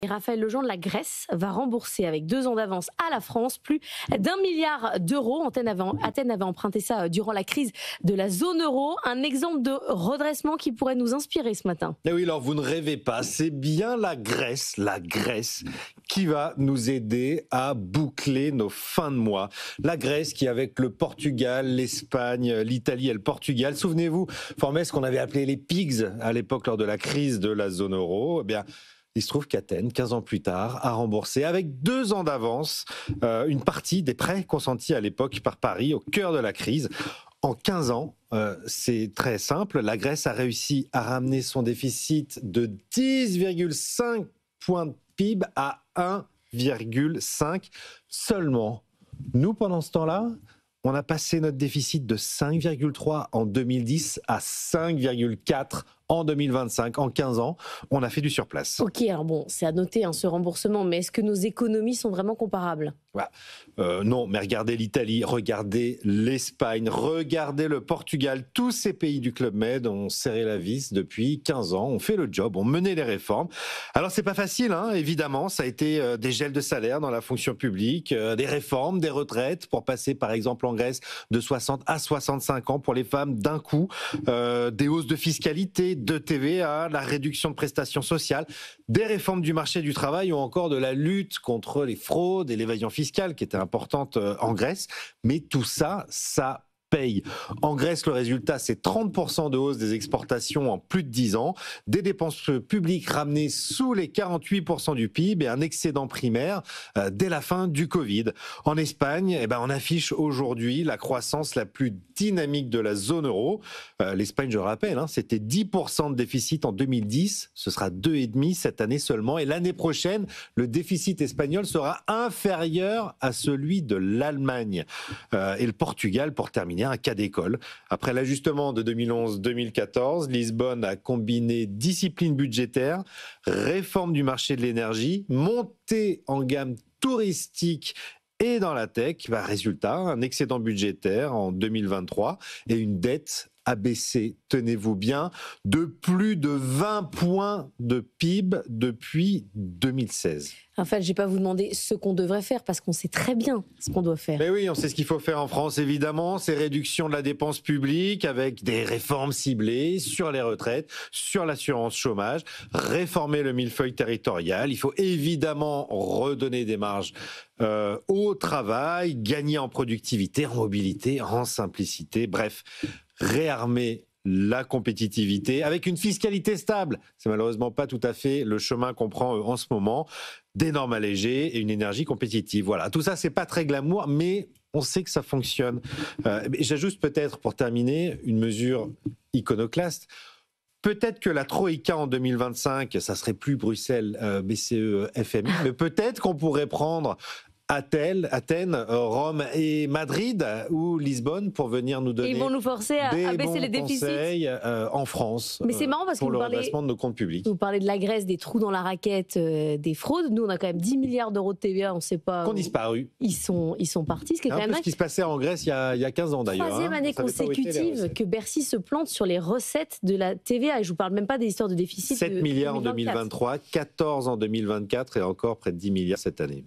Et Raphaël Legendre, la Grèce va rembourser avec 2 ans d'avance à la France plus d'1 milliard d'euros. Athènes avait emprunté ça durant la crise de la zone euro. Un exemple de redressement qui pourrait nous inspirer ce matin. Et oui, alors vous ne rêvez pas, c'est bien la Grèce qui va nous aider à boucler nos fins de mois. La Grèce qui, avec le Portugal, l'Espagne, l'Italie et le Portugal, souvenez-vous, formait ce qu'on avait appelé les pigs à l'époque lors de la crise de la zone euro. Eh bien, il se trouve qu'Athènes, 15 ans plus tard, a remboursé avec 2 ans d'avance une partie des prêts consentis à l'époque par Paris au cœur de la crise. En 15 ans, c'est très simple, la Grèce a réussi à ramener son déficit de 10,5 points de PIB à 1,5 seulement. Nous, pendant ce temps-là, on a passé notre déficit de 5,3 en 2010 à 5,4 en 2025. En 15 ans, on a fait du surplace. Ok, alors bon, c'est à noter ce remboursement, mais est-ce que nos économies sont vraiment comparables ? Non, mais regardez l'Italie, regardez l'Espagne, regardez le Portugal. Tous ces pays du Club Med ont serré la vis depuis 15 ans, ont fait le job, ont mené les réformes. Alors c'est pas facile, évidemment, ça a été des gels de salaire dans la fonction publique, des réformes, des retraites pour passer par exemple en Grèce de 60 à 65 ans pour les femmes d'un coup, des hausses de fiscalité, de TVA, la réduction de prestations sociales, des réformes du marché du travail ou encore de la lutte contre les fraudes et l'évasion fiscale qui était importante en Grèce. Mais tout ça, ça paye. En Grèce, le résultat, c'est 30% de hausse des exportations en plus de 10 ans, des dépenses publiques ramenées sous les 48% du PIB et un excédent primaire dès la fin du Covid. En Espagne, on affiche aujourd'hui la croissance la plus dynamique de la zone euro. L'Espagne, je rappelle, c'était 10% de déficit en 2010, ce sera 2,5 cette année seulement. Et l'année prochaine, le déficit espagnol sera inférieur à celui de l'Allemagne. Et le Portugal, pour terminer, un cas d'école. Après l'ajustement de 2011-2014, Lisbonne a combiné discipline budgétaire, réforme du marché de l'énergie, montée en gamme touristique et dans la tech. Résultat, un excédent budgétaire en 2023 et une dette abaissée, tenez-vous bien, de plus de 20 points de PIB depuis 2016. Raphaël, je ne vais pas vous demander ce qu'on devrait faire parce qu'on sait très bien ce qu'on doit faire. Mais oui, on sait ce qu'il faut faire en France, évidemment. C'est réduction de la dépense publique avec des réformes ciblées sur les retraites, sur l'assurance chômage, réformer le millefeuille territorial. Il faut évidemment redonner des marges au travail, gagner en productivité, en mobilité, en simplicité. Bref, réarmer la compétitivité avec une fiscalité stable. C'est malheureusement pas tout à fait le chemin qu'on prend en ce moment. Des normes allégées et une énergie compétitive. Voilà, tout ça, c'est pas très glamour, mais on sait que ça fonctionne. J'ajoute peut-être, pour terminer, une mesure iconoclaste. Peut-être que la Troïka en 2025, ça serait plus Bruxelles, BCE, FMI, mais peut-être qu'on pourrait prendre Athènes, Rome et Madrid ou Lisbonne pour venir nous donner ils vont nous forcer à baisser les déficits en France. Mais c'est marrant parce pour que le redressement de nos comptes publics. Vous parlez de la Grèce, des trous dans la raquette, des fraudes. Nous, on a quand même 10 milliards d'euros de TVA, on ne sait pas. Qui ont disparu. Ils sont partis, ce qui est quand même ce qui se passait en Grèce il y a 15 ans d'ailleurs. Troisième année consécutive que Bercy se plante sur les recettes de la TVA. Et je ne vous parle même pas des histoires de déficit. 7 milliards en 2023, 14 en 2024 et encore près de 10 milliards cette année.